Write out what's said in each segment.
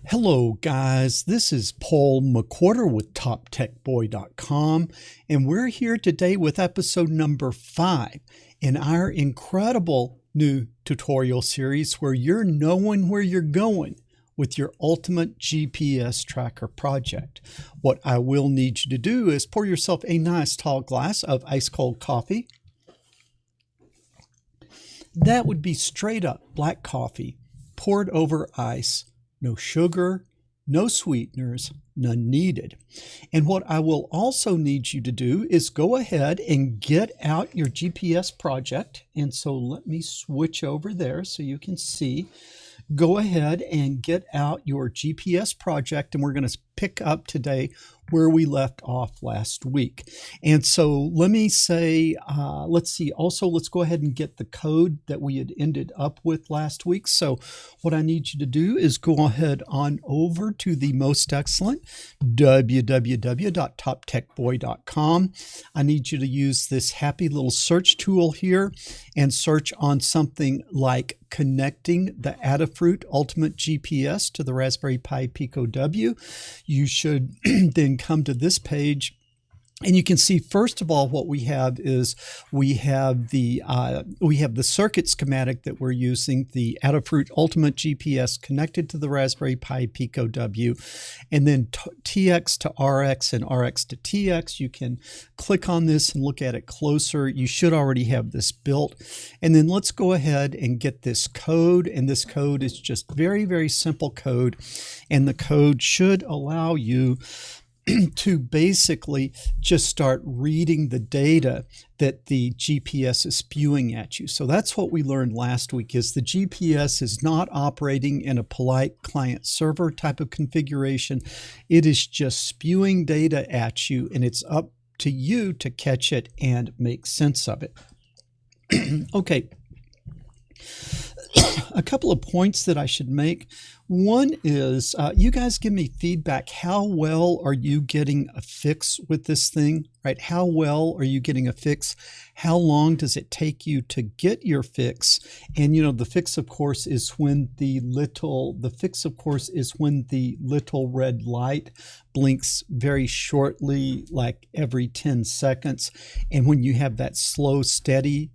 Hello guys, this is Paul McWhorter with TopTechBoy.com, and we're here today with episode number 5 in our incredible new tutorial series where you're knowing where you're going with your ultimate GPS tracker project. What I will need you to do is pour yourself a nice tall glass of ice cold coffee. That would be straight up black coffee poured over ice. No sugar, no sweeteners, none needed. And what I will also need you to do is go ahead and get out your GPS project. And so let me switch over there so you can see. Go ahead and get out your GPS project, and we're going to pick up today where we left off last week. And so let me say, let's see, also let's go ahead and get the code that we had ended up with last week. So what I need you to do is go ahead on over to the most excellent www.toptechboy.com. I need you to use this happy little search tool here and search on something like connecting the Adafruit Ultimate GPS to the Raspberry Pi Pico W. You should then come to this page, and you can see first of all what we have is we have the circuit schematic that we're using, the Adafruit Ultimate GPS connected to the Raspberry Pi Pico W, and then TX to RX and RX to TX. You can click on this and look at it closer. You should already have this built. And then let's go ahead and get this code, and this code is just very, very simple code, and the code should allow you to basically just start reading the data that the GPS is spewing at you. So that's what we learned last week, is the GPS is not operating in a polite client-server type of configuration. It is just spewing data at you, and it's up to you to catch it and make sense of it. Okay. A couple of points that I should make. One is you guys give me feedback. How well are you getting a fix with this thing, right? How well are you getting a fix? How long does it take you to get your fix? And you know, the fix of course is when the little red light blinks very shortly, like every 10 seconds. And when you have that slow steady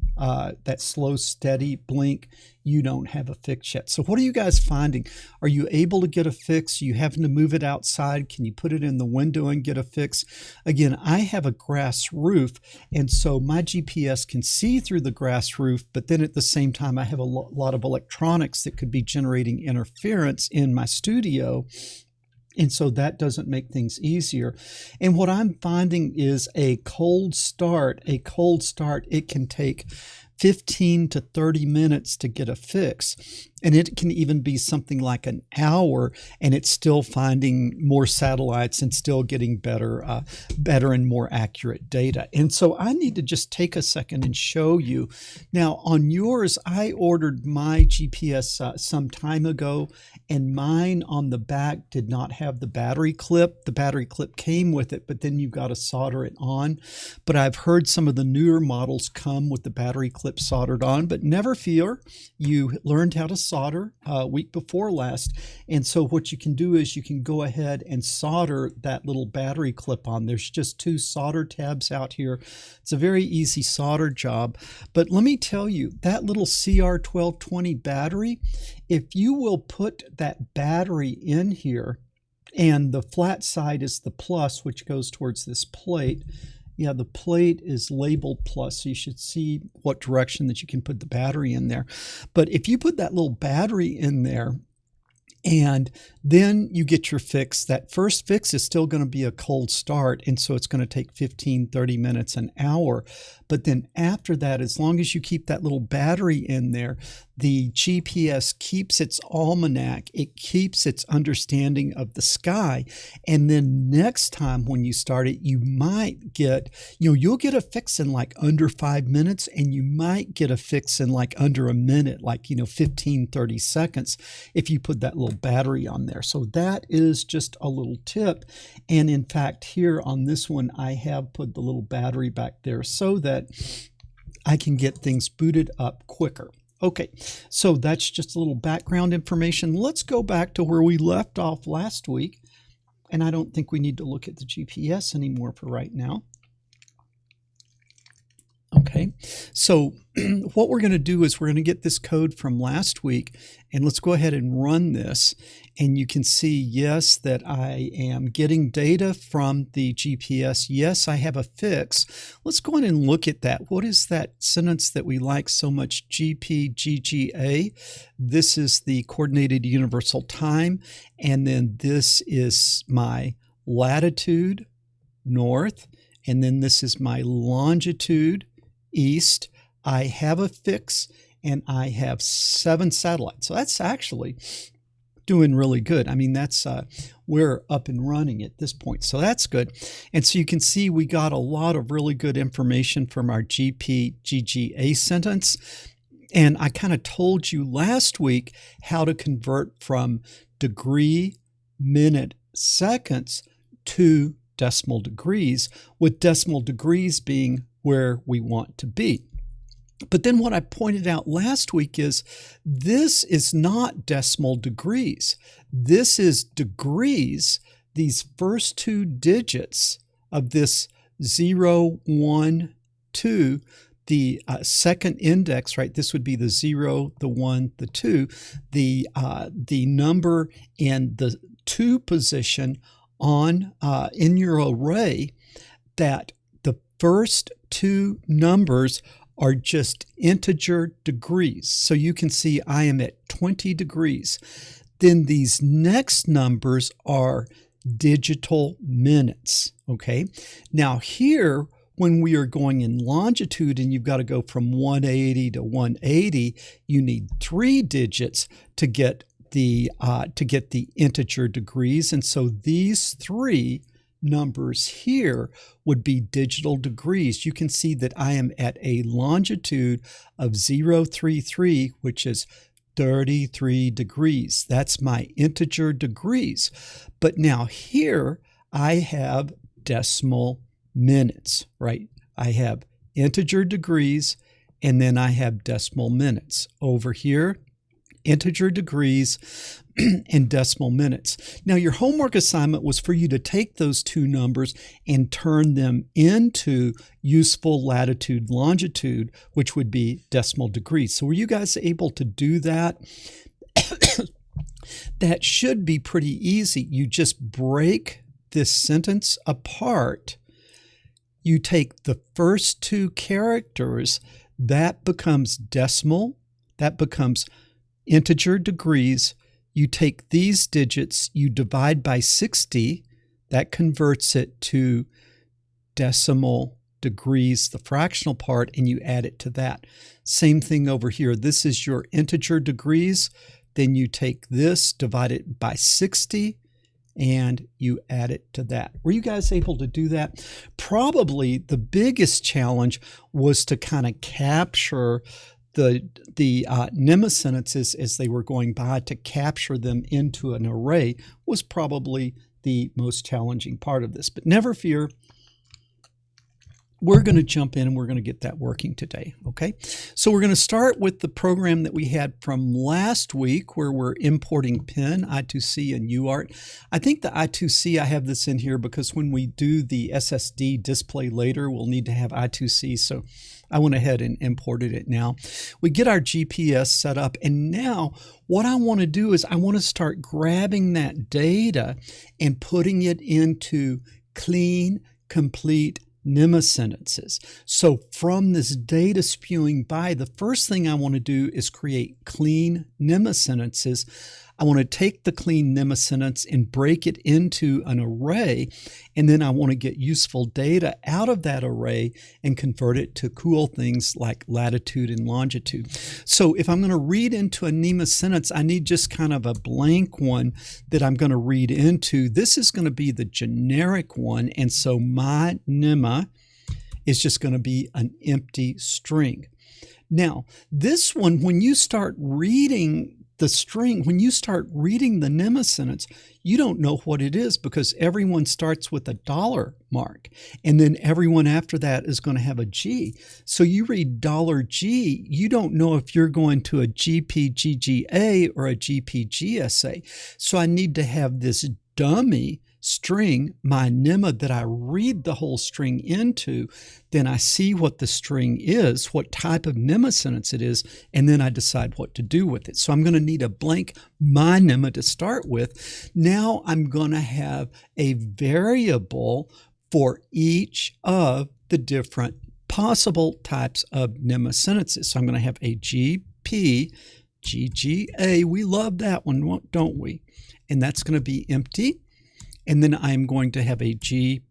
blink, you don't have a fix yet. So what are you guys finding? Are you able to get a fix? Are you having to move it outside? Can you put it in the window and get a fix? Again, I have a grass roof, and so my GPS can see through the grass roof, but then at the same time, I have a lot of electronics that could be generating interference in my studio. And so that doesn't make things easier. And what I'm finding is a cold start, it can take 15 to 30 minutes to get a fix. And it can even be something like an hour, and it's still finding more satellites and still getting better and more accurate data. And so I need to just take a second and show you. Now on yours, I ordered my GPS some time ago, and mine on the back did not have the battery clip. The battery clip came with it, but then you've got to solder it on. But I've heard some of the newer models come with the battery clip soldered on, but never fear, you learned how to solder week before last. And so what you can do is you can go ahead and solder that little battery clip on. There's just 2 solder tabs out here. It's a very easy solder job. But let me tell you, that little CR1220 battery, if you will put that battery in here, and the flat side is the plus, which goes towards this plate. Yeah, the plate is labeled plus, so you should see what direction that you can put the battery in there. But if you put that little battery in there, and then you get your fix, that first fix is still going to be a cold start, and so it's going to take 15, 30 minutes, an hour. But then after that, as long as you keep that little battery in there, the GPS keeps its almanac, it keeps its understanding of the sky. And then next time when you start it, you might get, you'll get a fix in like under 5 minutes, and you might get a fix in like under a minute, like, 15, 30 seconds if you put that little battery on there. So that is just a little tip. And in fact, here on this one, I have put the little battery back there so that I can get things booted up quicker. Okay, so that's just a little background information. Let's go back to where we left off last week. And I don't think we need to look at the GPS anymore for right now. Okay, so what we're going to do is we're going to get this code from last week, and let's go ahead and run this. And you can see, yes, that I am getting data from the GPS. Yes, I have a fix. Let's go ahead and look at that. What is that sentence that we like so much? GPGGA. This is the Coordinated Universal Time, and then this is my latitude, north, and then this is my longitude, east. I have a fix, and I have 7 satellites. So that's actually doing really good. I mean, that's we're up and running at this point, so that's good. And so you can see we got a lot of really good information from our GPGGA sentence. And I kind of told you last week how to convert from degree, minute, seconds to decimal degrees, with decimal degrees being where we want to be. But then what I pointed out last week is this is not decimal degrees. This is degrees. These first 2 digits of this 0, 1, 2, the second index, right? This would be the 0, the 1, the 2. The number in the 2 position on in your array, that the first 2 numbers are just integer degrees. So you can see I am at 20 degrees. Then these next numbers are digital minutes, okay? Now here, when we are going in longitude and you've got to go from 180 to 180, you need 3 digits to get the integer degrees. And so these 3 numbers here would be digital degrees. You can see that I am at a longitude of 033, which is 33 degrees. That's my integer degrees. But now here I have decimal minutes, right? I have integer degrees, and then I have decimal minutes. Over here, integer degrees and decimal minutes. Now, your homework assignment was for you to take those 2 numbers and turn them into useful latitude, longitude, which would be decimal degrees. So were you guys able to do that? That should be pretty easy. You just break this sentence apart. You take the first 2 characters, that becomes decimal, that becomes integer degrees. You take these digits, you divide by 60, that converts it to decimal degrees, the fractional part, and you add it to that. Same thing over here. This is your integer degrees. Then you take this, divide it by 60, and you add it to that. Were you guys able to do that? Probably the biggest challenge was to kind of capture the NMEA sentences as they were going by, to capture them into an array was probably the most challenging part of this. But never fear, we're going to jump in and we're going to get that working today, okay? So we're going to start with the program that we had from last week where we're importing PIN, I2C, and UART. I think the I2C, I have this in here because when we do the SSD display later, we'll need to have I2C, so I went ahead and imported it now. We get our GPS set up, and now what I want to do is I want to start grabbing that data and putting it into clean, complete NMEA sentences. So from this data spewing by, the first thing I want to do is create clean NMEA sentences. I want to take the clean NMEA sentence and break it into an array, and then I want to get useful data out of that array and convert it to cool things like latitude and longitude. So if I'm going to read into a NMEA sentence, I need just kind of a blank one that I'm going to read into. This is going to be the generic one, and so my NMEA is just going to be an empty string. Now, this one, when you start reading the string, when you start reading the NMEA sentence, you don't know what it is because everyone starts with a $, and then everyone after that is going to have a G. So you read $G, you don't know if you're going to a GPGGA or a GPGSA. So I need to have this dummy string, my NMEA, that I read the whole string into. Then I see what the string is, what type of NMEA sentence it is, and then I decide what to do with it. So I'm going to need a blank my NMEA to start with. Now I'm going to have a variable for each of the different possible types of NMEA sentences. So I'm going to have a GP, GGA. We love that one, don't we? And that's going to be empty. And then I'm going to have a GPGSA,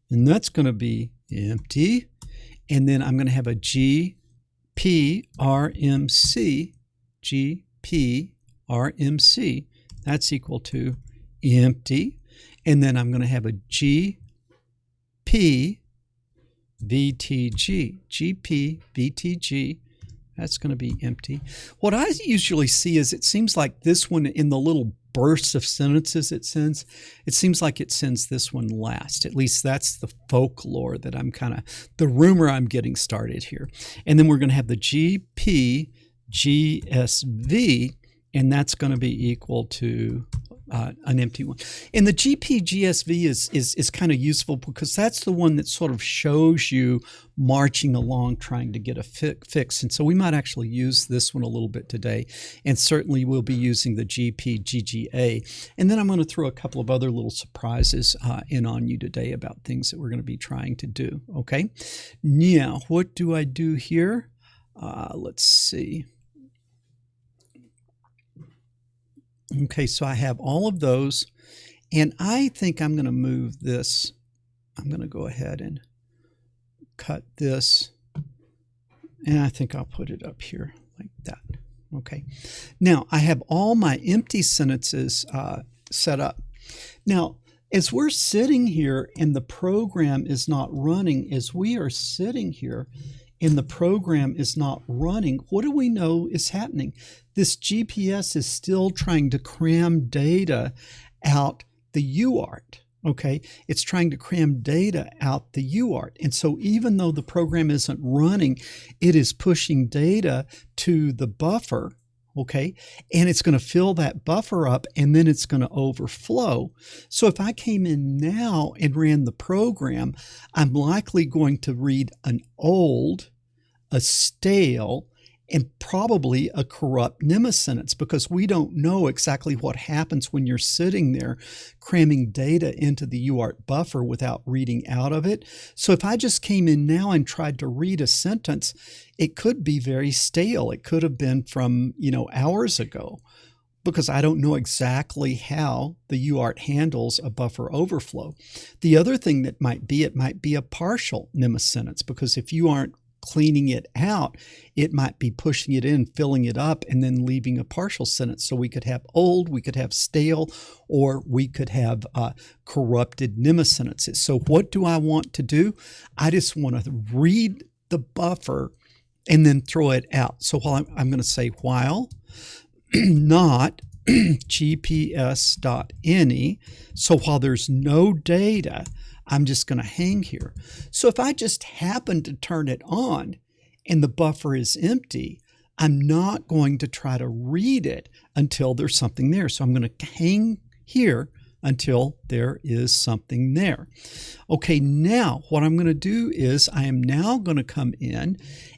and that's going to be empty. And then I'm going to have a GPRMC, GPRMC, that's equal to empty. And then I'm going to have a GPVTG, GPVTG, that's going to be empty. What I usually see is it seems like this one in the little bursts of sentences it sends, it seems like it sends this one last. At least that's the folklore that I'm the rumor I'm getting started here. And then we're going to have the GPGSV, and that's going to be equal to an empty one. And the GPGSV is kind of useful because that's the one that sort of shows you marching along trying to get a fix. And so we might actually use this one a little bit today, and certainly we'll be using the GPGGA. And then I'm going to throw a couple of other little surprises in on you today about things that we're going to be trying to do. Okay, now what do I do here? Let's see. Okay, so I have all of those, and I think I'm going to move this. I'm going to go ahead and cut this, and I think I'll put it up here like that. Okay, now I have all my empty sentences set up. Now, as we're sitting here and the program is not running, as we are sitting here and the program is not running, what do we know is happening? This GPS is still trying to cram data out the UART, okay? It's trying to cram data out the UART. And so even though the program isn't running, it is pushing data to the buffer, okay? And it's going to fill that buffer up, and then it's going to overflow. So if I came in now and ran the program, I'm likely going to read an old, a stale, and probably a corrupt NMEA sentence, because we don't know exactly what happens when you're sitting there cramming data into the UART buffer without reading out of it. So if I just came in now and tried to read a sentence, it could be very stale. It could have been from, hours ago, because I don't know exactly how the UART handles a buffer overflow. The other thing that might be, it might be a partial NMEA sentence, because if you aren't cleaning it out, it might be pushing it in, filling it up, and then leaving a partial sentence. So we could have old, we could have stale, or we could have corrupted NMEA sentences. So what do I want to do? I just want to read the buffer and then throw it out. So while I'm going to say while not gps.any, so while there's no data, I'm just going to hang here. So if I just happen to turn it on and the buffer is empty, I'm not going to try to read it until there's something there. So I'm going to hang here until there is something there. Okay, now what I'm going to do is I am now going to come in,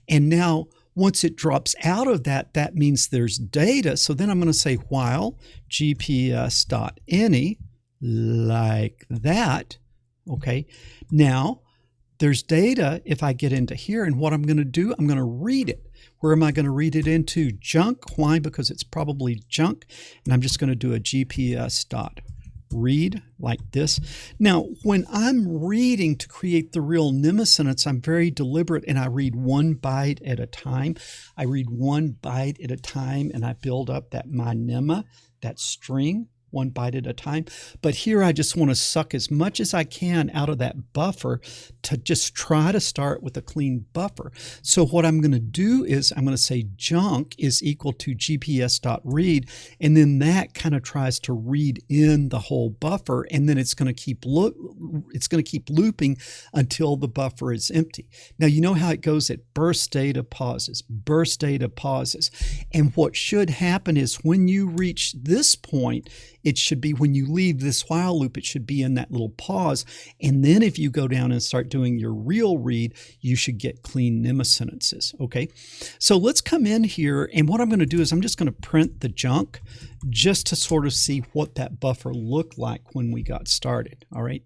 and now once it drops out of that, that means there's data. So then I'm going to say while gps.any, like that. Okay, now there's data if I get into here, and what I'm going to do, I'm going to read it. Where am I going to read it into? Junk. Why? Because it's probably junk, and I'm just going to do a gps.read like this. Now, when I'm reading to create the real NMEA sentence, I'm very deliberate, and I read 1 byte at a time. I read 1 byte at a time, and I build up that my NMEA, that string, one byte at a time. But here I just want to suck as much as I can out of that buffer to just try to start with a clean buffer. So what I'm going to do is I'm going to say junk is equal to gps.read, and then that kind of tries to read in the whole buffer, and then it's going to keep looping until the buffer is empty. Now you know how it goes. It burst data, pauses, burst data, pauses. And what should happen is when you reach this point, it should be, when you leave this while loop, it should be in that little pause. And then if you go down and start doing your real read, you should get clean NMEA sentences. Okay, so let's come in here, and what I'm going to do is I'm just going to print the junk just to sort of see what that buffer looked like when we got started. All right,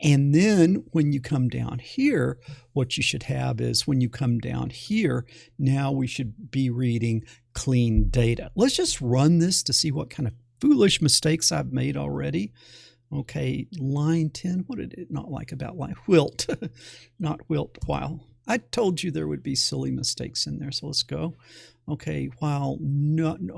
and then when you come down here, what you should have is when you come down here, now we should be reading clean data. Let's just run this to see what kind of foolish mistakes I've made already. Okay, line 10, what did it not like about line? Wilt, not wilt, while. I told you there would be silly mistakes in there, so let's go. Okay, while not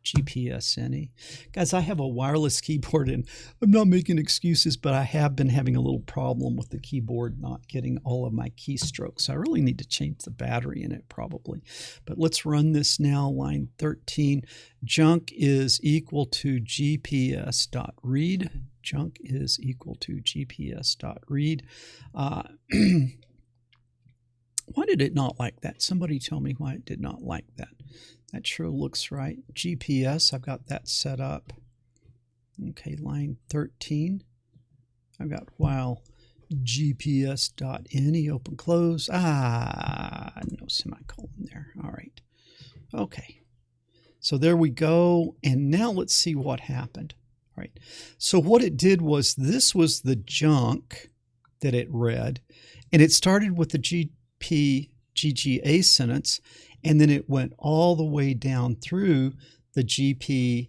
GPS any. Guys, I have a wireless keyboard, and I'm not making excuses, but I have been having a little problem with the keyboard not getting all of my keystrokes. I really need to change the battery in it probably. But let's run this now. Line 13, junk is equal to gps.read. Junk is equal to gps.read. Why did it not like that? Somebody tell me why it did not like that. That sure looks right. GPS, I've got that set up. Okay, line 13. I've got while gps.any, open, close. No semicolon there. All right. Okay. So there we go. And now let's see what happened. All right. So what it did was, this was the junk that it read, and it started with the GGA sentence, and then it went all the way down through the GVTG.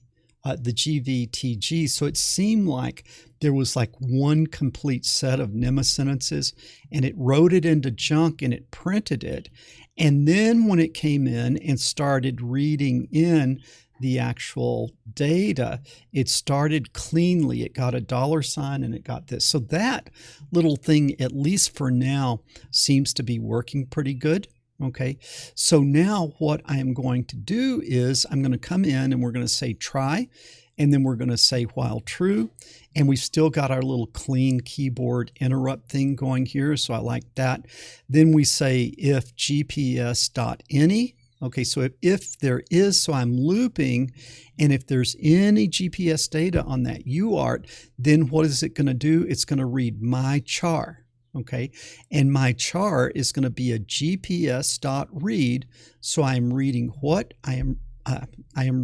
So it seemed like there was like one complete set of NMEA sentences, and it wrote it into junk and it printed it. And then when it came in and started reading in the actual data, it started cleanly. It got a $sign and it got this. So that little thing, at least for now, seems to be working pretty good. Okay, so now what I am going to do is I'm going to come in and we're going to say try, and then we're going to say while true, and we've still got our little clean keyboard interrupt thing going here, so I like that. Then we say if gps.any. Okay, so if there is, so I'm looping, and if there's any GPS data on that UART, then what is it going to do? It's going to read my char. Okay, and my char is going to be a gps.read. So I'm reading what? I am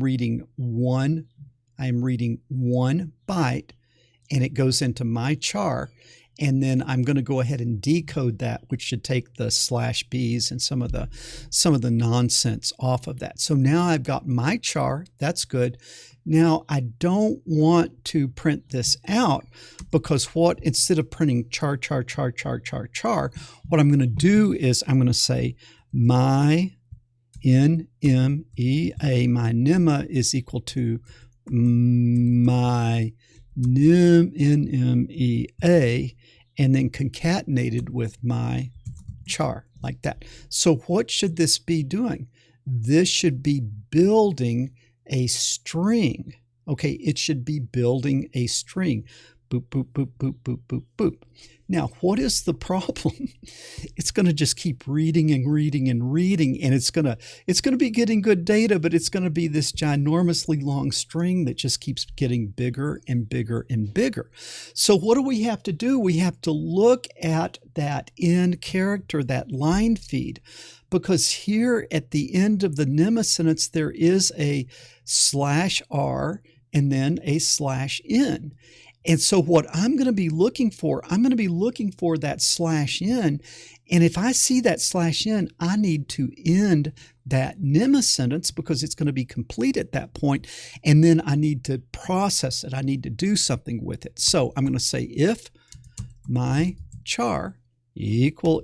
reading one byte, and it goes into my char. And then I'm going to go ahead and decode that, which should take the /b's and some of the nonsense off of that. So now I've got my char. That's good. Now I don't want to print this out, because instead of printing char, what I'm going to do is I'm going to say my NMEA, my NMEA is equal to my NMEA, and then concatenated with my char, like that. So what should this be doing? This should be building a string. Okay, it should be building a string. Boop, boop, boop, boop, boop, boop, boop. Now, what is the problem? It's going to just keep reading and reading and reading, and it's going to be getting good data, but it's going to be this ginormously long string that just keeps getting bigger and bigger and bigger. So what do we have to do? We have to look at that end character, that line feed, because here at the end of the NMEA sentence, there is a /r and then a /n. And so what I'm going to be looking for, I'm going to be looking for that /n. And if I see that /n, I need to end that NMEA sentence because it's going to be complete at that point. And then I need to process it. I need to do something with it. So I'm going to say if my char equal,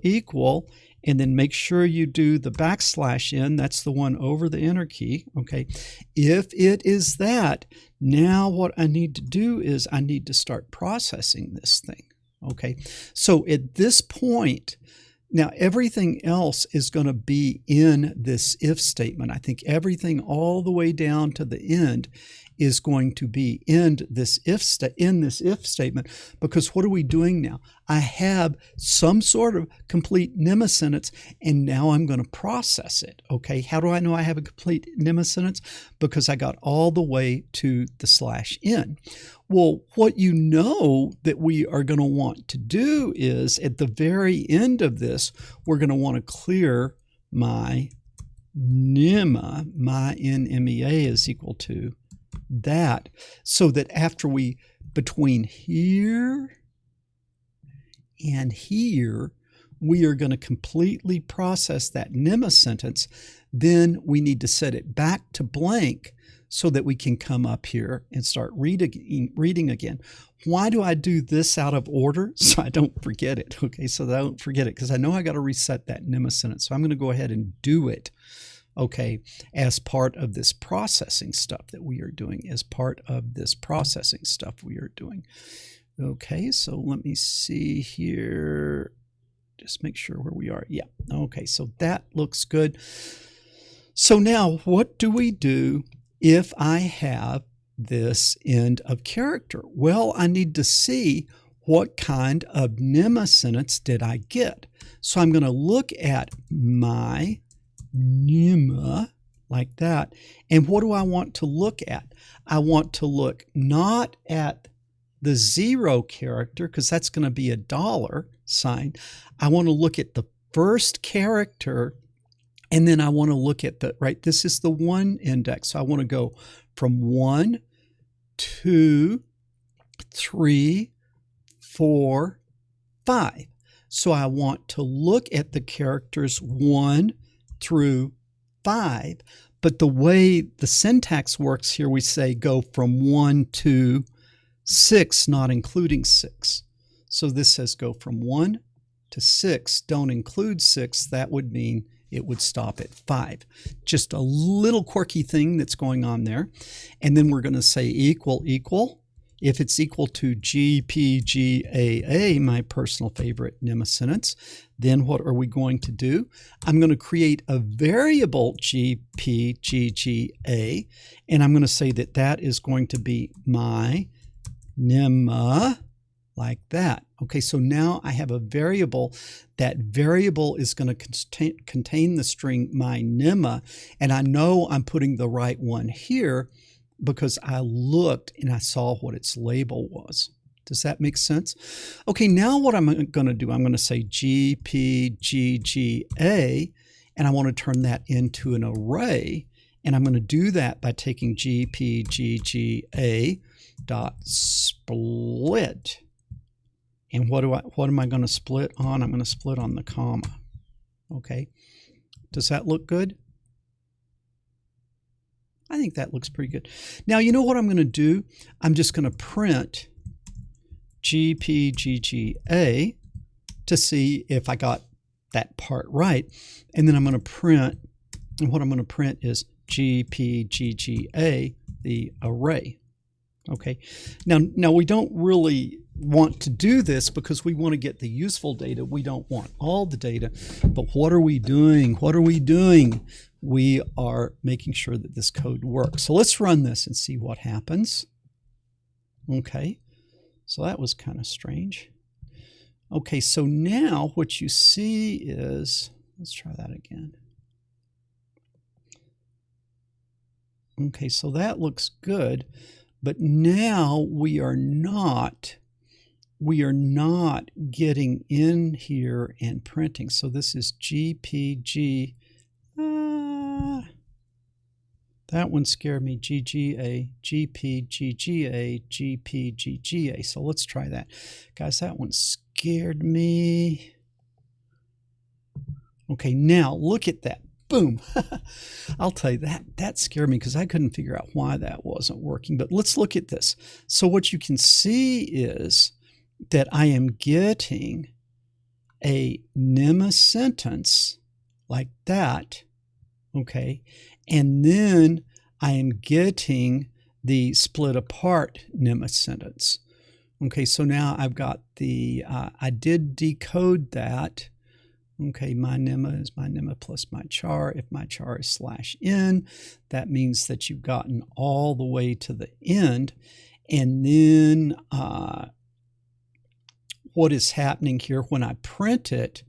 and then make sure you do the \n. That's the one over the enter key. Okay, if it is that, now what I need to do is I need to start processing this thing. Okay, so at this point, now everything else is going to be in this if statement. I think everything all the way down to the end is going to be in this if statement, because what are we doing now? I have some sort of complete NMEA sentence, and now I'm going to process it. Okay, how do I know I have a complete NMEA sentence? Because I got all the way to the /n. Well, what you know that we are going to want to do is at the very end of this, we're going to want to clear my NMEA. My NMEA is equal to that, so that after we, between here and here, we are going to completely process that NMEA sentence. Then we need to set it back to blank so that we can come up here and start reading again. Why do I do this out of order? So I don't forget it. Okay, so that I don't forget it, because I know I got to reset that NMEA sentence. So I'm going to go ahead and do it. Okay, as part of this processing stuff that we are doing, Okay, so let me see here. Just make sure where we are. Yeah, okay, so that looks good. So now what do we do if I have this end of character? Well, I need to see what kind of NMEA sentence did I get. So I'm going to look at my NMEA like that. And what do I want to look at? I want to look not at the 0 character, because that's going to be a $sign. I want to look at the first character, and then I want to look at the, right, this is the 1 index. So I want to go from 1, 2, 3, 4, 5. So I want to look at the characters 1 through 5, but the way the syntax works here, we say go from 1 to 6, not including 6. So this says go from 1 to 6, don't include 6. That would mean it would stop at 5. Just a little quirky thing that's going on there. And then we're going to say equal. If it's equal to GPGAA, my personal favorite NMEA sentence, then what are we going to do? I'm going to create a variable GPGGA, and I'm going to say that that is going to be my NMEA, like that. Okay, so now I have a variable. That variable is going to contain the string my NMEA, and I know I'm putting the right one here because I looked and I saw what its label was. Does that make sense? Okay, now what I'm going to do, I'm going to say GPGGA, and I want to turn that into an array. And I'm going to do that by taking GPGGA dot split. And what am I going to split on? I'm going to split on the comma. Okay, does that look good? I think that looks pretty good. Now, you know what I'm going to do? I'm just going to print GPGGA to see if I got that part right. And then I'm going to print, and what I'm going to print is GPGGA, the array. Okay. Now we don't really want to do this because we want to get the useful data. We don't want all the data. But what are we doing? What are we doing? We are making sure that this code works. So let's run this and see what happens. Okay. So that was kind of strange. Okay, so now what you see is, let's try that again. Okay, so that looks good, but now we are not getting in here and printing. So this is GPG. That one scared me. GGA, GPGGA, GPGGA. So let's try that. Guys, that one scared me. Okay, now look at that. Boom. I'll tell you, that scared me because I couldn't figure out why that wasn't working. But let's look at this. So what you can see is that I am getting a NMEA sentence like that, okay, and then I am getting the split apart NMEA sentence. Okay, so now I've got the, I did decode that. Okay, my NMEA is my NMEA plus my char. If my char is /n, that means that you've gotten all the way to the end. And then what is happening here when I print it,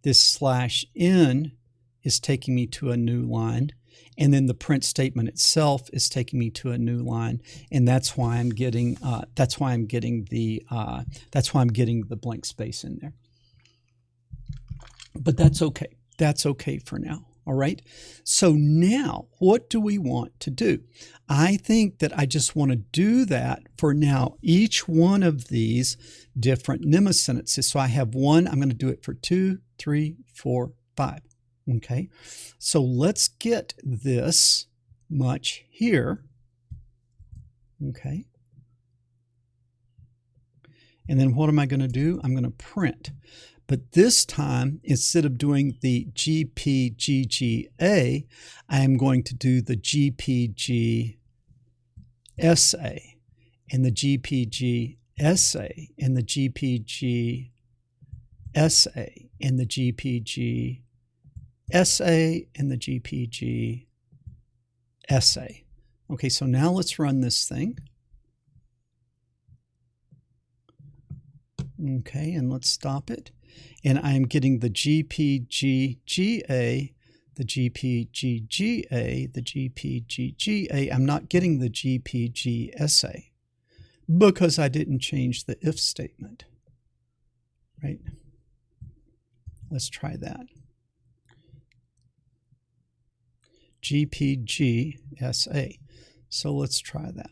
this /n is taking me to a new line. And then the print statement itself is taking me to a new line, and that's why I'm getting the blank space in there. But that's okay. That's okay for now. All right. So now, what do we want to do? I think that I just want to do that for now. Each one of these different NMEA sentences. So I have one. I'm going to do it for 2, 3, 4, 5. Okay, so let's get this much here, okay, and then what am I going to do? I'm going to print, but this time, instead of doing the GPGGA, I am going to do the GPGSA, and the GPGSA, and the GPGSA, and the GPG SA and the GPG SA. Okay, so now let's run this thing. Okay, and let's stop it. And I am getting the GPGGA, the GPGGA, the GPGGA. I'm not getting the GPGSA because I didn't change the if statement. Right? Let's try that. GPGSA. So let's try that.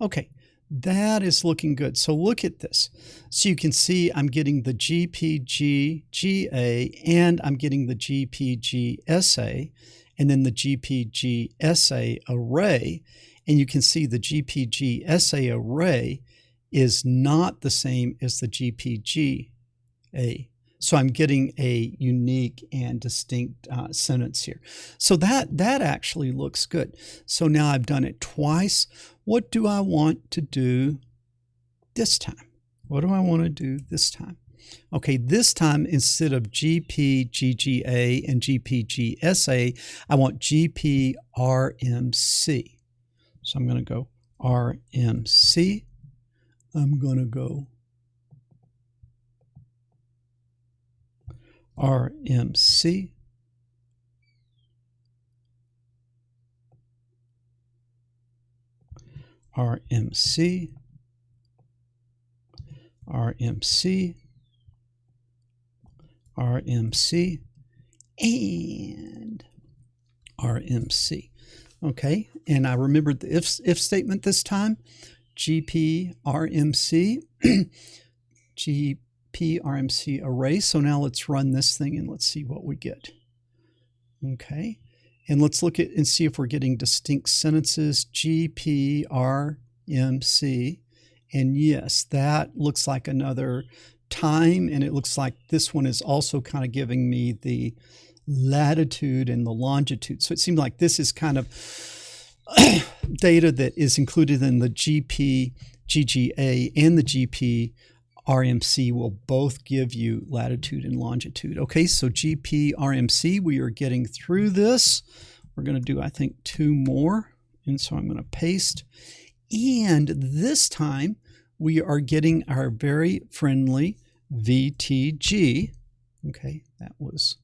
Okay, that is looking good. So look at this. So you can see I'm getting the GPGGA and I'm getting the GPGSA and then the GPGSA array. And you can see the GPGSA array is not the same as the GPGA. So I'm getting a unique and distinct sentence here. So that actually looks good. So now I've done it twice. What do I want to do this time? What do I want to do this time? Okay, this time instead of GPGGA and GPGSA, I want GPRMC. So I'm going to go RMC. I'm going to go RMC, RMC, RMC, RMC, and RMC. Okay, and I remembered the if statement this time. GPRMC, GPRMC array. So now let's run this thing and let's see what we get. Okay, and let's look at and see if we're getting distinct sentences. GPRMC, and yes, that looks like another time, and it looks like this one is also kind of giving me the latitude and the longitude. So it seems like this is kind of data that is included in the GPGGA and the GPRMC will both give you latitude and longitude. Okay, so GPRMC, we are getting through this. We're going to do, I think, 2 more. And so I'm going to paste. And this time, we are getting our very friendly VTG. Okay, that was,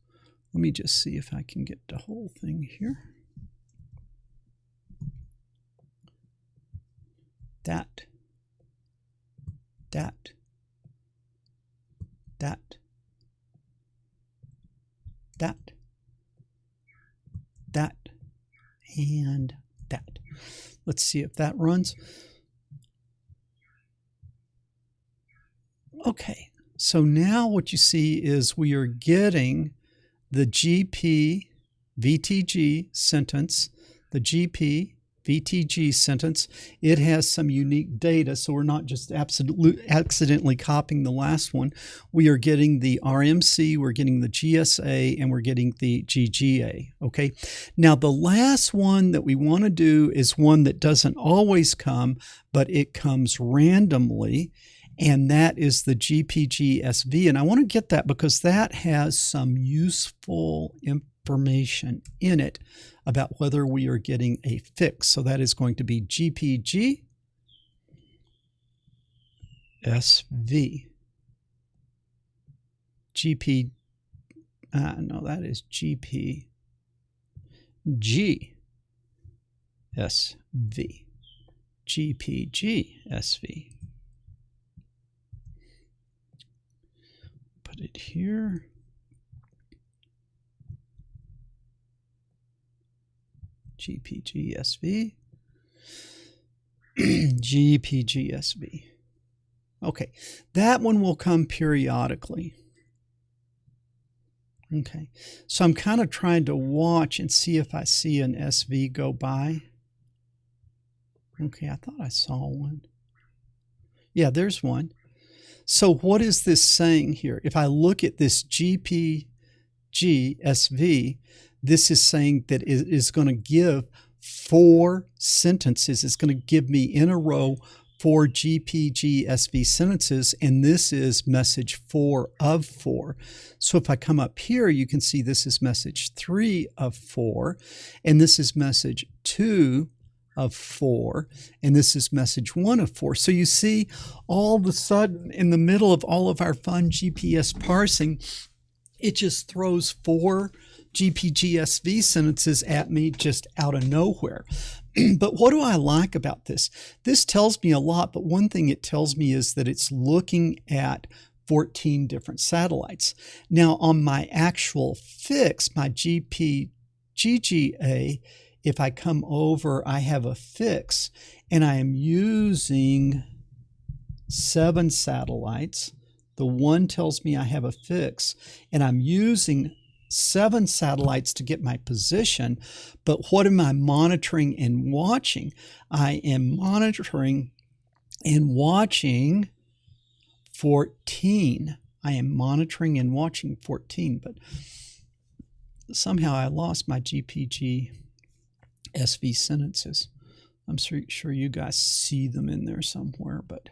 let me just see if I can get the whole thing here. That, and that. Let's see if that runs. Okay, so now what you see is we are getting the GP VTG sentence, the GP VTG sentence. It has some unique data, so we're not just accidentally copying the last one. We are getting the RMC, we're getting the GSA, and we're getting the GGA, okay? Now, the last one that we want to do is one that doesn't always come, but it comes randomly, and that is the GPGSV. And I want to get that because that has some useful information in it about whether we are getting a fix. So that is going to be GPG SV. No, that is GPG SV. GPG SV. Put it here. GPGSV. GPGSV. Okay, that one will come periodically. Okay, so I'm kind of trying to watch and see if I see an SV go by. Okay, I thought I saw one. Yeah, there's one. So what is this saying here? If I look at this GPGSV, this is saying that it is going to give 4 sentences. It's going to give me in a row 4 GPGSV sentences, and this is message 4 of 4. So if I come up here, you can see this is message 3 of 4, and this is message 2 of 4, and this is message 1 of 4. So you see, all of a sudden, in the middle of all of our fun GPS parsing, it just throws 4 GPGSV sentences at me just out of nowhere. But what do I like about this? This tells me a lot, but one thing it tells me is that it's looking at 14 different satellites. Now, on my actual fix, my GGA, if I come over, I have a fix, and I am using 7 satellites. The one tells me I have a fix, and I'm using 7 satellites to get my position. But what am I monitoring and watching? I am monitoring and watching 14. I am monitoring and watching 14, but somehow I lost my GPG SV sentences. I'm sure you guys see them in there somewhere, but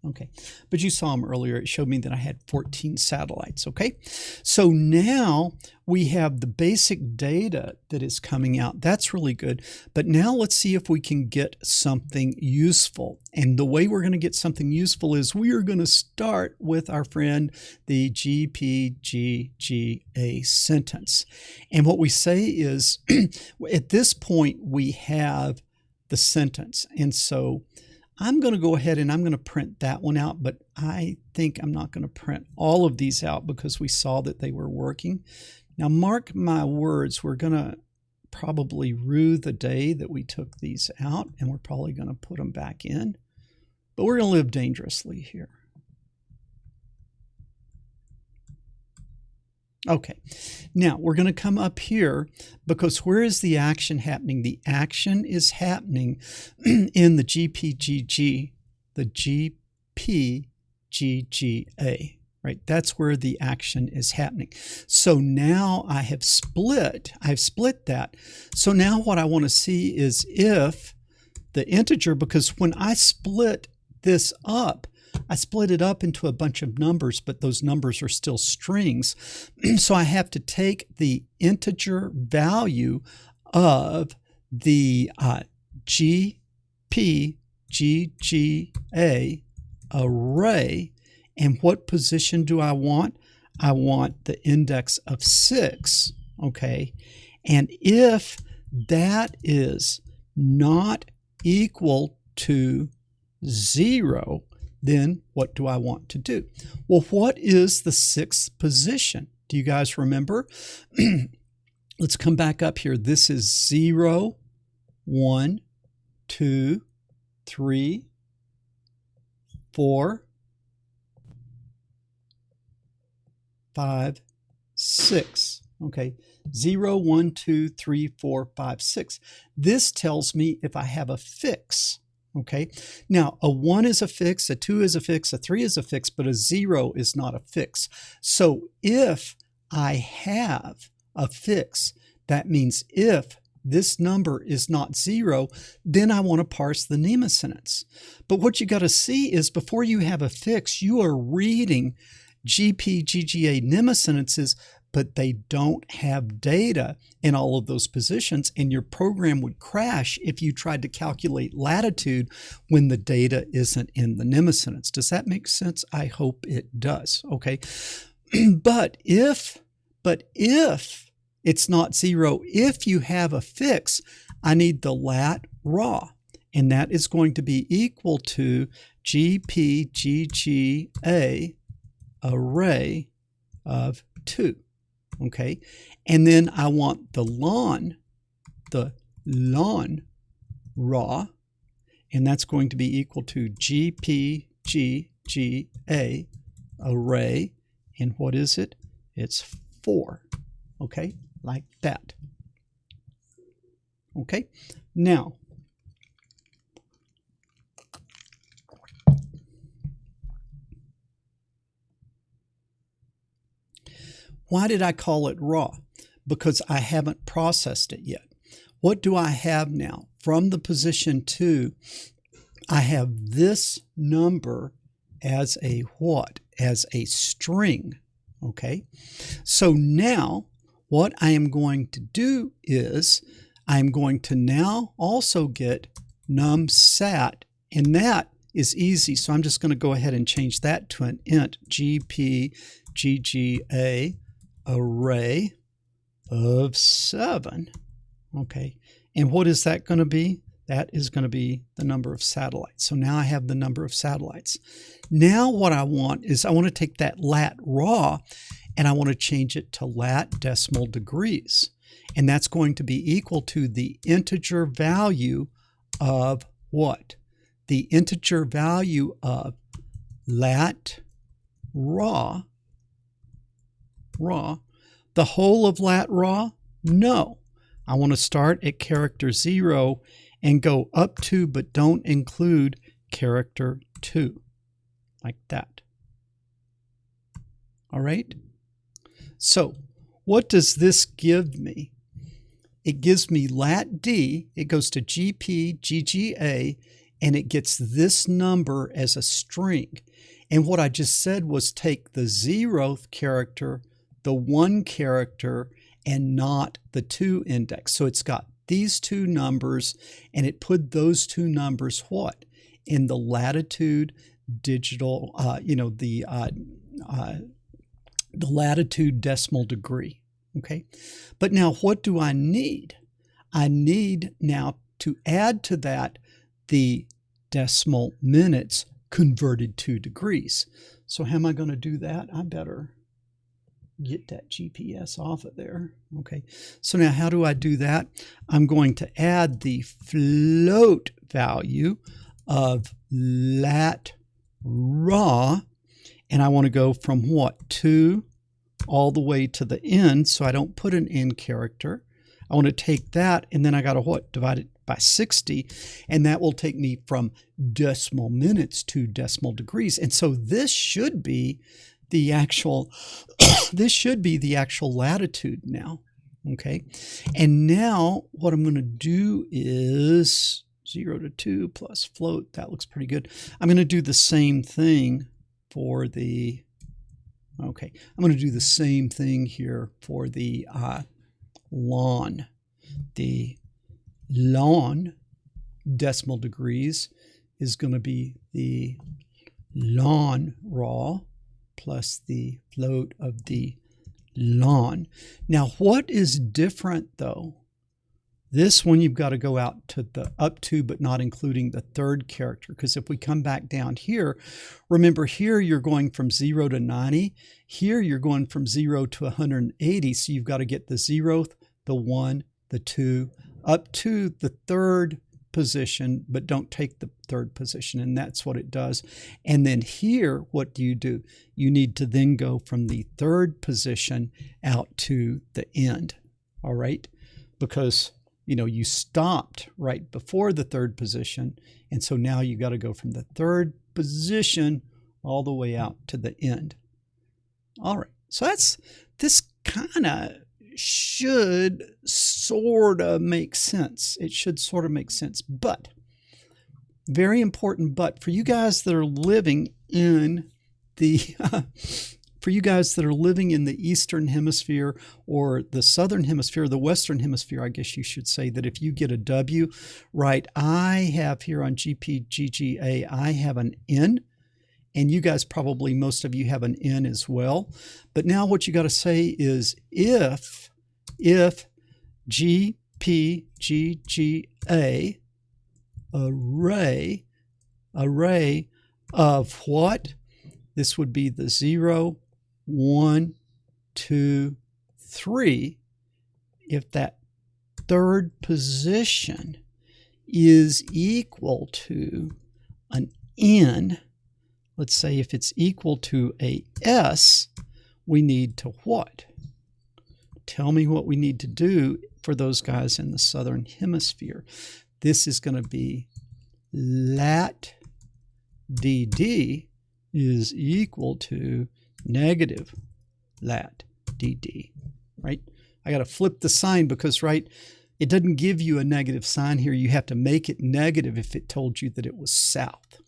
okay. But you saw them earlier. It showed me that I had 14 satellites, okay? So now we have the basic data that is coming out. That's really good. But now let's see if we can get something useful. And the way we're going to get something useful is we are going to start with our friend, the GPGGA sentence. And what we say is, at this point, we have the sentence. And so I'm going to go ahead and I'm going to print that one out, but I think I'm not going to print all of these out because we saw that they were working. Now, mark my words, we're going to probably rue the day that we took these out, and we're probably going to put them back in, but we're going to live dangerously here. Okay, now we're going to come up here because where is the action happening? The action is happening in the GPGG, the GPGGA, right? That's where the action is happening. So now I've split that. So now what I want to see is if the integer, because when I split this up, I split it up into a bunch of numbers, but those numbers are still strings. So I have to take the integer value of the GPGGA array. And what position do I want? I want the index of 6, okay? And if that is not equal to 0, then what do I want to do? Well, what is the 6th position? Do you guys remember? Let's come back up here. This is 0, 1, 2, 3, 4, 5, 6. Okay, 0, 1, 2, 3, 4, 5, 6. This tells me if I have a fix. Okay, now a 1 is a fix, a 2 is a fix, a 3 is a fix, but a 0 is not a fix. So if I have a fix, that means if this number is not 0, then I want to parse the NMEA sentence. But what you got to see is before you have a fix, you are reading GP, GGA NMEA sentences, but they don't have data in all of those positions, and your program would crash if you tried to calculate latitude when the data isn't in the NMEA sentence. Does that make sense? I hope it does. Okay, but if it's not 0, if you have a fix, I need the lat raw, and that is going to be equal to GP, GGA array of 2. Okay, and then I want the ln raw, and that's going to be equal to GPGGA array, and what is it? It's 4. Okay, like that. Okay, now why did I call it raw? Because I haven't processed it yet. What do I have now? From the position 2, I have this number as a what? As a string. Okay, so now what I am going to do is I'm going to now also get numsat, and that is easy. So I'm just going to go ahead and change that to an int, GPGGA array of 7. Okay, and what is that going to be? That is going to be the number of satellites. So now I have the number of satellites. Now what I want is I want to take that lat raw and I want to change it to lat decimal degrees. And that's going to be equal to the integer value of what? The integer value of lat raw. The whole of lat raw? No. I want to start at character 0 and go up to, but don't include character 2, like that. All right? So what does this give me? It gives me lat D, it goes to GP, GGA, and it gets this number as a string. And what I just said was take the 0th character, the 1 character, and not the 2 index. So it's got these 2 numbers, and it put those 2 numbers what? In the latitude digital, the latitude decimal degree. Okay, but now what do I need? I need now to add to that the decimal minutes converted to degrees. So how am I going to do that? I better get that GPS off of there. Okay, so now how do I do that? I'm going to add the float value of lat raw, and I want to go from what? 2 all the way to the end, so I don't put an end character. I want to take that, and then I got to what? Divide it by 60, and that will take me from decimal minutes to decimal degrees. And so this should be the actual this should be the actual latitude now. Okay, and now what I'm going to do is 0 to 2 plus float. That looks pretty good. I'm going to do the same thing for the I'm going to do the same thing here for the ln. The ln decimal degrees is going to be the ln raw plus the float of the ln. Now, what is different though? This one you've got to go out to the up to, but not including the 3rd character. Because if we come back down here, remember here you're going from 0 to 90. Here you're going from 0 to 180. So you've got to get the 0th, the 1, the 2, up to the 3rd position, but don't take the third position, and that's what it does. And then here, what do? You need to then go from the third position out to the end, all right? Because, you know, you stopped right before the third position, and so now you got to go from the third position all the way out to the end. All right, so this kind of should sort of make sense. It should sort of make sense, but very important but for you guys that are living in the Eastern Hemisphere or the Southern Hemisphere, the Western Hemisphere, I guess you should say, that if you get a W, right, I have here on GPGGA, I have an N, and you guys probably, most of you have an N as well. But now what you got to say is if GPGGA array of what? This would be the 0, 1, 2, 3. If that third position is equal to an N, let's say if it's equal to a S, we need to what? Tell me what we need to do for those guys in the Southern Hemisphere. This is going to be lat dd is equal to negative lat dd, right? I got to flip the sign because, right, it doesn't give you a negative sign here. You have to make it negative if it told you that it was south.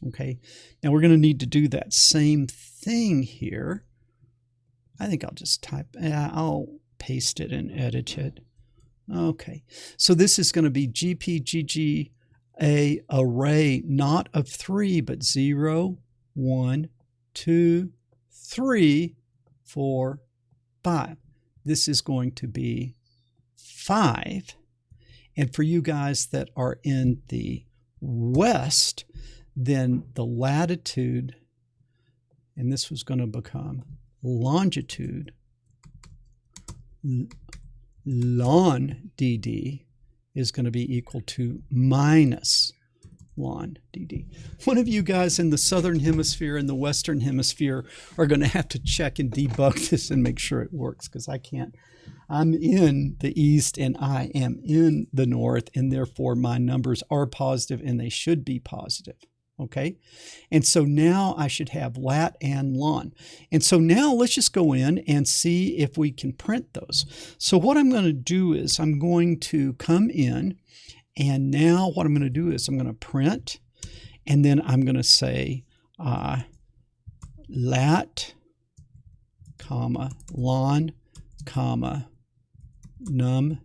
Okay, now we're going to need to do that same thing here. I think I'll just I'll paste it and edit it. Okay, so this is going to be GPGGA array, not of 3, but 0, 1, 2, 3, 4, 5. This is going to be 5. And for you guys that are in the West, then the latitude, and this was going to become longitude, ln dd is going to be equal to minus ln dd. One of you guys in the Southern Hemisphere and the Western Hemisphere are going to have to check and debug this and make sure it works, because I can't. I'm in the East and I am in the North, and therefore my numbers are positive and they should be positive. Okay, and so now I should have lat and ln. And so now let's just go in and see if we can print those. So what I'm going to do is I'm going to come in, and now what I'm going to do is I'm going to print, and then I'm going to say lat, comma, ln, comma, num,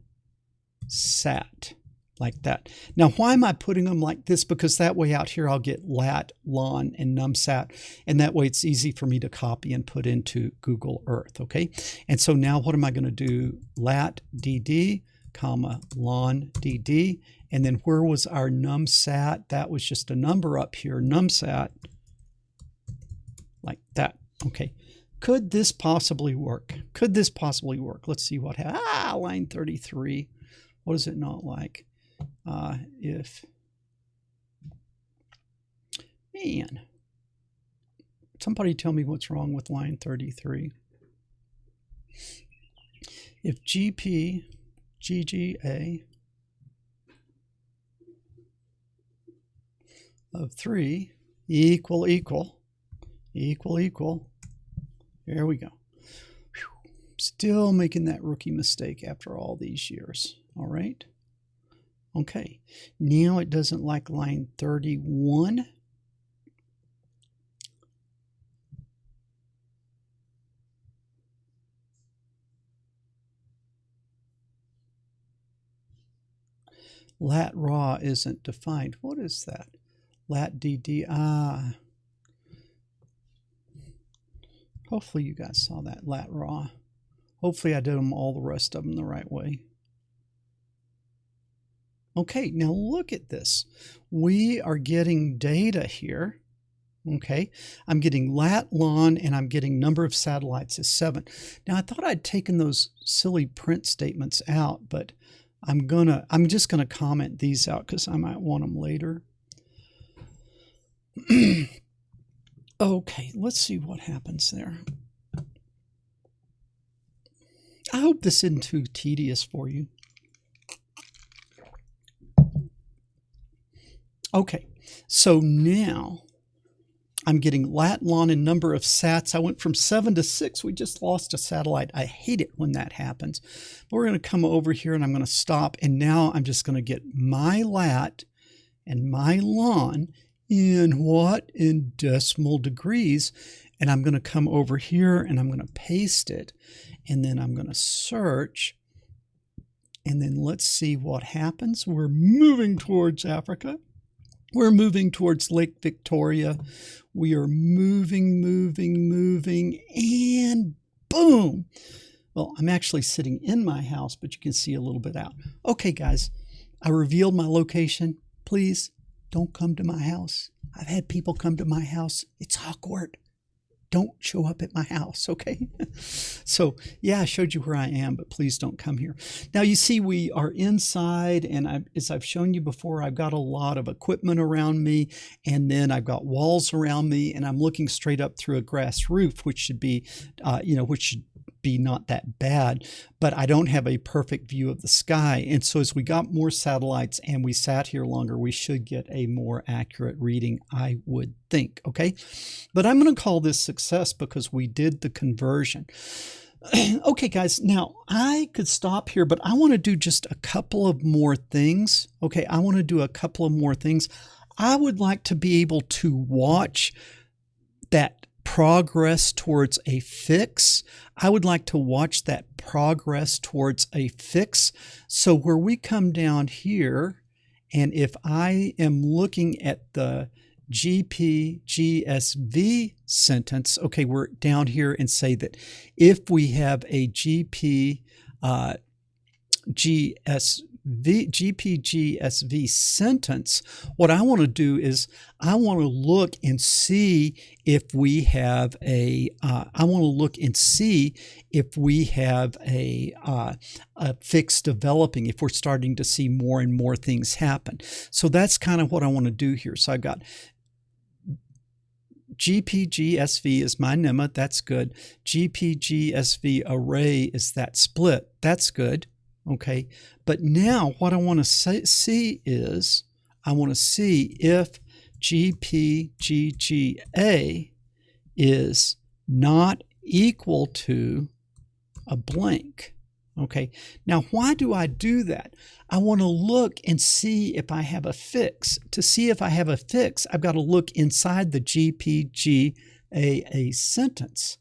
sat. Like that. Now, why am I putting them like this? Because that way out here I'll get lat, ln, and numsat, and that way it's easy for me to copy and put into Google Earth, okay? And so now what am I going to do? Lat dd, comma, ln dd, and then where was our numsat? That was just a number up here, numsat, like that, okay? Could this possibly work? Could this possibly work? Let's see what happens. Line 33. What is it not like? If, man, somebody tell me what's wrong with line 33. If GPGGA of 3 equal, there we go. Whew. Still making that rookie mistake after all these years, all right? Okay, now it doesn't like line 31. Lat raw isn't defined. What is that? Lat dd. Hopefully you guys saw that, lat raw. Hopefully I did them all the rest of them the right way. Okay, now look at this. We are getting data here. Okay, I'm getting lat, ln, and I'm getting number of satellites is 7. Now I thought I'd taken those silly print statements out, but I'm just gonna comment these out because I might want them later. Okay, let's see what happens there. I hope this isn't too tedious for you. Okay, so now I'm getting lat, lon, and number of sats. I went from 7 to 6. We just lost a satellite. I hate it when that happens. But we're going to come over here and I'm going to stop. And now I'm just going to get my lat and my lon in what? In decimal degrees. And I'm going to come over here and I'm going to paste it. And then I'm going to search. And then let's see what happens. We're moving towards Africa. We're moving towards Lake Victoria. We are moving, and boom. Well, I'm actually sitting in my house, but you can see a little bit out. Okay, guys, I revealed my location. Please don't come to my house. I've had people come to my house. It's awkward. Don't show up at my house, okay? So, yeah, I showed you where I am, but please don't come here. Now, you see we are inside, and as I've shown you before, I've got a lot of equipment around me, and then I've got walls around me, and I'm looking straight up through a grass roof, which should be, which should be not that bad, but I don't have a perfect view of the sky. And so as we got more satellites and we sat here longer, we should get a more accurate reading, I would think, okay? But I'm going to call this success because we did the conversion. Okay, guys, now I could stop here, but I want to do just a couple of more things. Okay, I want to do a couple of more things. I would like to be able to watch that progress towards a fix. I would like to watch that progress towards a fix. So where we come down here, and if I am looking at the GPGSV sentence, okay, we're down here and say that if we have a GPGSV sentence, what I want to do is I want to look and see if we have a fix developing, if we're starting to see more and more things happen. So that's kind of what I want to do here. So I've got GPGSV is my NMEA, that's good. GPGSV array is that split, that's good. Okay, but now what I want to see is I want to see if GPGGA is not equal to a blank. Okay, now why do I do that? I want to look and see if I have a fix. To see if I have a fix, I've got to look inside the GPGA sentence.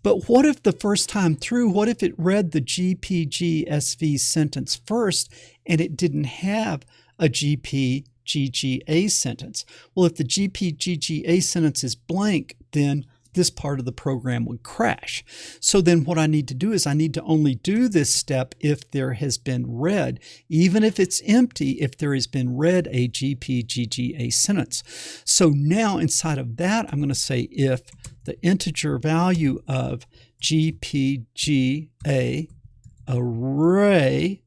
But what if the first time through, what if it read the GPGSV sentence first and it didn't have a GPGGA sentence? Well, if the GPGGA sentence is blank, then this part of the program would crash. So then what I need to do is I need to only do this step if there has been read, even if it's empty, if there has been read a GPGGA sentence. So now inside of that, I'm going to say if the integer value of GPGA array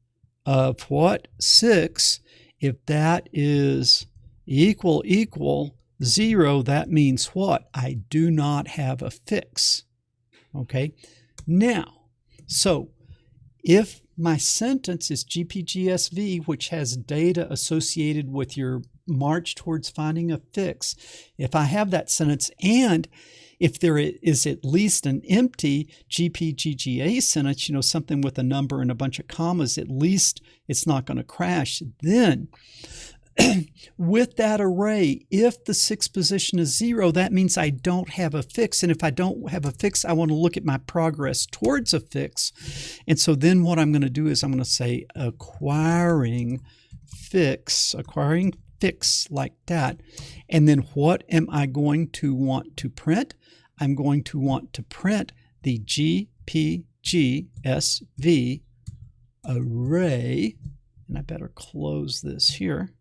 of what? 6, if that is equal 0, that means what? I do not have a fix. Okay, now, so if my sentence is GPGSV, which has data associated with your march towards finding a fix, if I have that sentence and if there is at least an empty GPGGA sentence, something with a number and a bunch of commas, at least it's not going to crash, then with that array, if the 6th position is 0, that means I don't have a fix. And if I don't have a fix, I want to look at my progress towards a fix. And so then what I'm going to do is I'm going to say acquiring fix like that. And then what am I going to want to print? I'm going to want to print the GPGSV array. And I better close this here.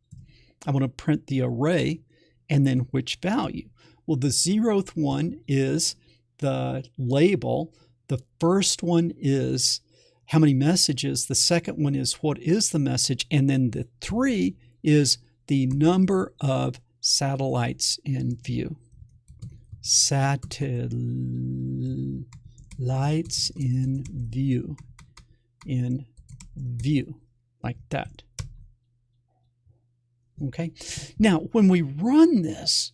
I want to print the array and then which value. Well, the 0th one is the label. The first one is how many messages. The second one is what is the message. And then the 3 is the number of satellites in view. Satellites in view. In view. Like that. Okay. Now, when we run this,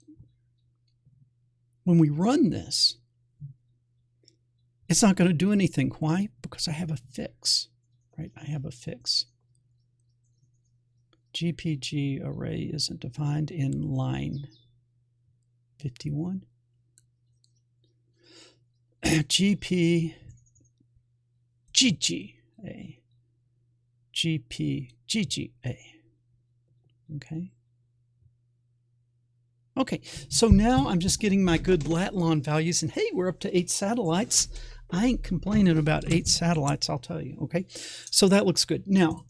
it's not going to do anything. Why? Because I have a fix, right? I have a fix. GPG array isn't defined in line 51. GPGGA. GPGGA. Okay. Okay, so now I'm just getting my good lat-long values, and hey, we're up to 8 satellites. I ain't complaining about 8 satellites, I'll tell you, okay? So that looks good. Now,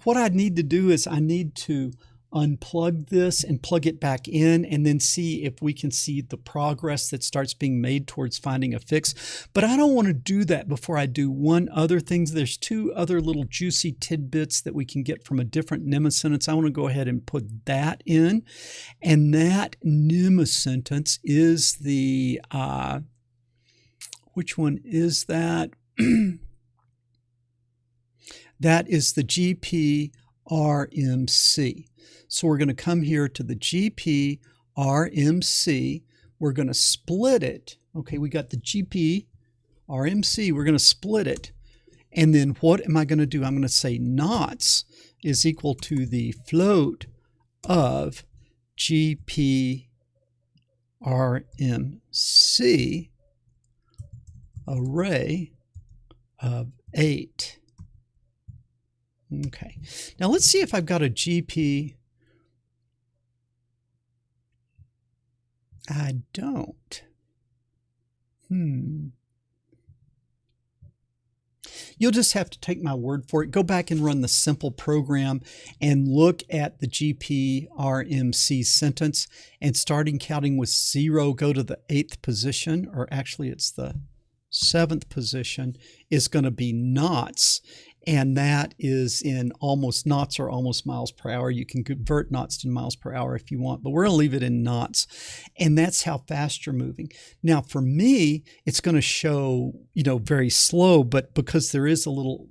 what I need to do is I need to unplug this and plug it back in and then see if we can see the progress that starts being made towards finding a fix. But I don't want to do that before I do one other thing. There's 2 other little juicy tidbits that we can get from a different NMEA sentence. I want to go ahead and put that in. And that NMEA sentence is the, which one is that? That is the GPRMC. So we're going to come here to the GPRMC. We're going to split it. Okay, we got the GPRMC. We're going to split it. And then what am I going to do? I'm going to say knots is equal to the float of GPRMC array of 8. Okay, now let's see if I've got a GP. I don't. You'll just have to take my word for it. Go back and run the simple program and look at the GPRMC sentence, and starting counting with 0, go to the 8th position, or actually it's the 7th position, is going to be knots. And that is in almost, knots or almost miles per hour. You can convert knots to miles per hour if you want, but we're going to leave it in knots. And that's how fast you're moving. Now, for me, it's going to show, very slow, but because there is a little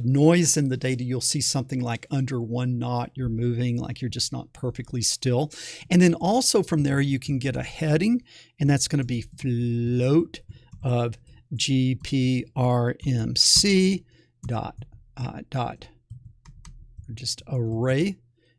noise in the data, you'll see something like under 1 knot you're moving, like you're just not perfectly still. And then also from there, you can get a heading, and that's going to be float of GPRMC dot just array,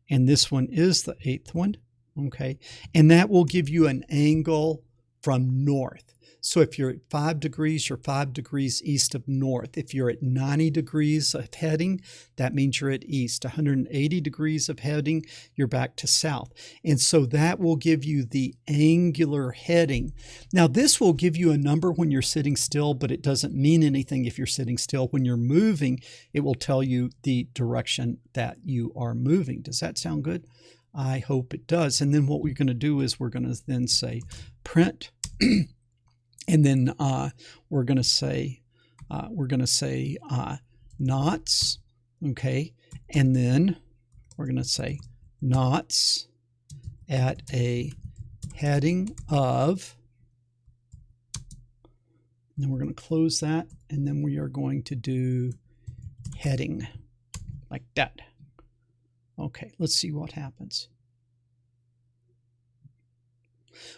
and this one is the 8th one. Okay, and that will give you an angle from north. So if you're at 5 degrees, you're 5 degrees east of north. If you're at 90 degrees of heading, that means you're at east. 180 degrees of heading, you're back to south. And so that will give you the angular heading. Now, this will give you a number when you're sitting still, but it doesn't mean anything if you're sitting still. When you're moving, it will tell you the direction that you are moving. Does that sound good? I hope it does. And then what we're going to do is we're going to then say print. And then we're going to say knots, okay? And then we're going to say knots at a heading of, and then we're going to close that, and then we are going to do heading like that. Okay, let's see what happens.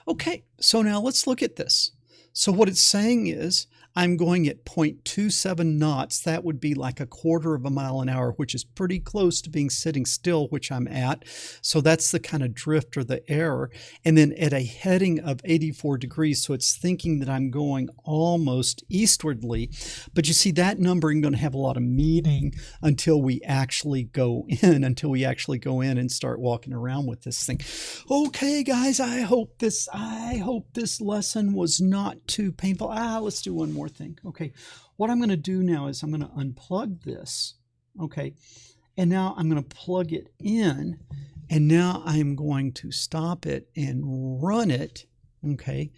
Okay, so now let's look at this. So what it's saying is I'm going at 0.27 knots. That would be like 1/4 mile an hour, which is pretty close to being sitting still, which I'm at. So that's the kind of drift or the error. And then at a heading of 84 degrees, so it's thinking that I'm going almost eastwardly. But you see, that number ain't going to have a lot of meaning until we actually go in, and start walking around with this thing. Okay, guys, I hope this lesson was not too painful. Let's do one more thing. Okay, what I'm going to do now is I'm going to unplug this. Okay, and now I'm going to plug it in, and now I'm going to stop it and run it. Okay,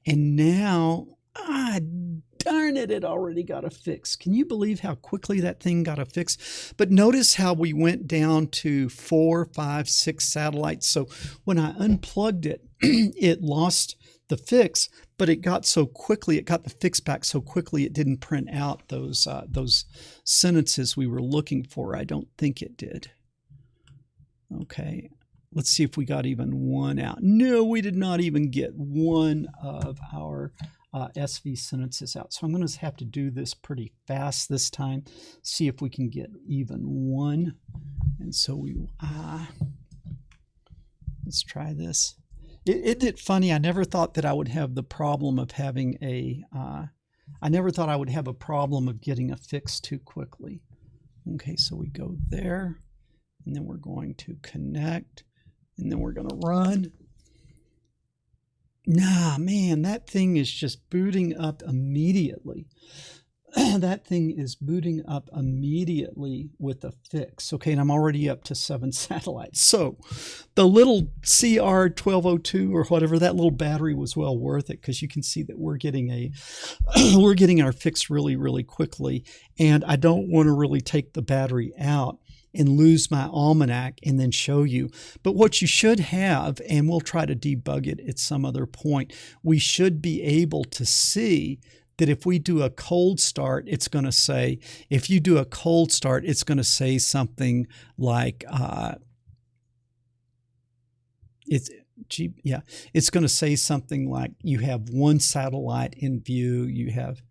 and now darn darn it, it already got a fix. Can you believe how quickly that thing got a fix? But notice how we went down to 4, 5, 6 satellites. So when I unplugged it, it lost the fix, but it got so quickly, it got the fix back so quickly, it didn't print out those sentences we were looking for. I don't think it did. Okay, let's see if we got even one out. No, we did not even get one of our SV sentences out. So I'm going to have to do this pretty fast this time, see if we can get even one. And so we, let's try this. Isn't it funny? I never thought that I would have the problem of having I never thought I would have a problem of getting a fix too quickly. Okay, so we go there, and then we're going to connect, and then we're going to run. Nah, man, that thing is just booting up immediately. That thing is booting up immediately with a fix. Okay, and I'm already up to 7 satellites. So the little CR1202 or whatever, that little battery was well worth it, because you can see that we're getting we're getting our fix really, really quickly. And I don't want to really take the battery out and lose my almanac and then show you. But what you should have, and we'll try to debug it at some other point, we should be able to see that if we do a cold start, it's going to say, if you do a cold start, it's going to say something like, it's going to say something like you have 1 satellite in view, you have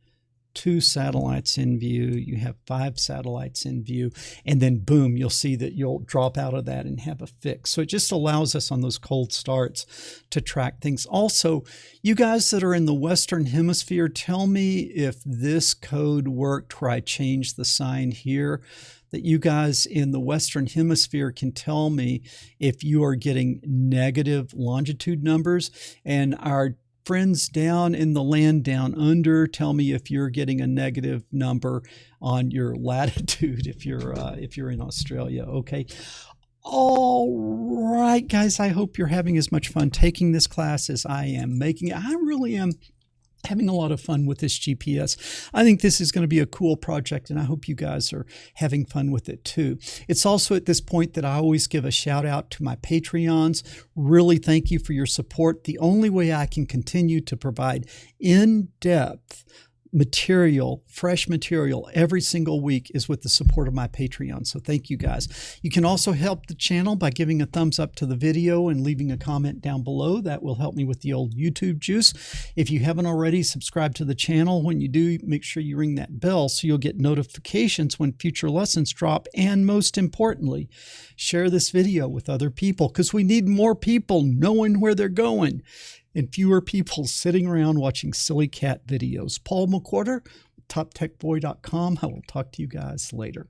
2 satellites in view, you have 5 satellites in view, and then boom, you'll see that you'll drop out of that and have a fix. So it just allows us on those cold starts to track things. Also, you guys that are in the Western Hemisphere, tell me if this code worked where I changed the sign here, that you guys in the Western Hemisphere can tell me if you are getting negative longitude numbers, and our friends down in the land down under, tell me if you're getting a negative number on your latitude if you're in Australia. Okay. All right, guys, I hope you're having as much fun taking this class as I am making it. I really am having a lot of fun with this GPS. I think this is going to be a cool project, and I hope you guys are having fun with it too. It's also at this point that I always give a shout out to my Patreons. Really thank you for your support. The only way I can continue to provide in-depth material, fresh material every single week is with the support of my Patreon. So thank you guys. You can also help the channel by giving a thumbs up to the video and leaving a comment down below. That will help me with the old YouTube juice. If you haven't already, subscribe to the channel. When you do, make sure you ring that bell so you'll get notifications when future lessons drop. And most importantly, share this video with other people, because we need more people knowing where they're going and fewer people sitting around watching silly cat videos. Paul McWhorter, TopTechBoy.com. I will talk to you guys later.